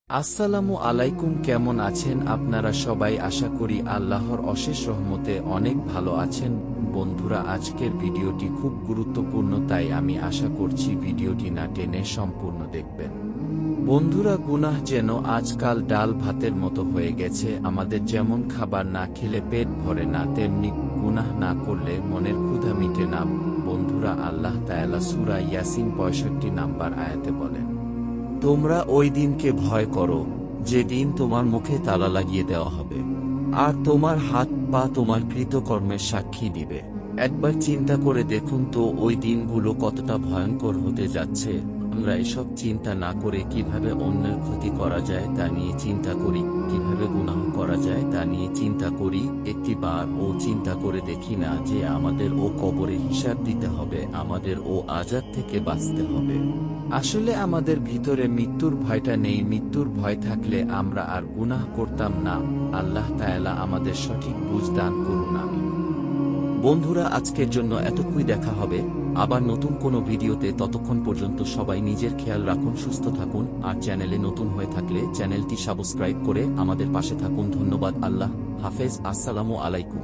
আসসালামু আলাইকুম, কেমন আছেন আপনারা সবাই? আশা করি আল্লাহর অশেষ রহমতে অনেক ভালো আছেন। বন্ধুরা, আজকের ভিডিওটি খুব গুরুত্বপূর্ণ, তাই আমি আশা করছি ভিডিওটি না টেনে সম্পূর্ণ দেখবেন। বন্ধুরা, গুনাহ যেন আজকাল ডাল ভাতের মতো হয়ে গেছে আমাদের। যেমন খাবার না খেলে পেট ভরে না, তেমনি গুনাহ না করলে মনের ক্ষুধা মিটে না। বন্ধুরা, আল্লাহ তাআলা সূরা ইয়াসিন ৬৫ নাম্বার আয়াতে বলেন, তোমরা ওই দিনকে ভয় করো যেদিন তোমার মুখে তালা লাগিয়ে দেওয়া হবে, আর তোমার হাত পা তোমার কৃতকর্মের সাক্ষী দিবে। একবার চিন্তা করে দেখুন তো, ওই দিনগুলো কতটা ভয়ঙ্কর হতে যাচ্ছে। আমরা এসব চিন্তা না করে কিভাবে অন্যের ক্ষতি করা যায় তা নিয়ে চিন্তা করি, কিভাবে গুনাহ করা যায় তা নিয়ে চিন্তা করি। একটিবার ও চিন্তা করে দেখি না যে আমাদের ও কবরে হিসাব দিতে হবে, আমাদের ও আযাব থেকে বাঁচতে হবে। আসলে আমাদের ভিতরে মৃত্যুর ভয়টা নেই। মৃত্যুর ভয় থাকলে আমরা আর গুনাহ করতাম না। আল্লাহ তাআলা আমাদের সঠিক বুঝ দান করুন, আমিন। বন্ধুরা, আজকের জন্য এতটুকুই। দেখা হবে আবার নতুন কোনো ভিডিওতে। ততক্ষণ পর্যন্ত সবাই নিজের খেয়াল রাখুন, সুস্থ থাকুন, আর চ্যানেলে নতুন হয়ে থাকলে চ্যানেলটি সাবস্ক্রাইব করে আমাদের পাশে থাকুন। ধন্যবাদ। আল্লাহ হাফেজ। আসসালামু আলাইকুম।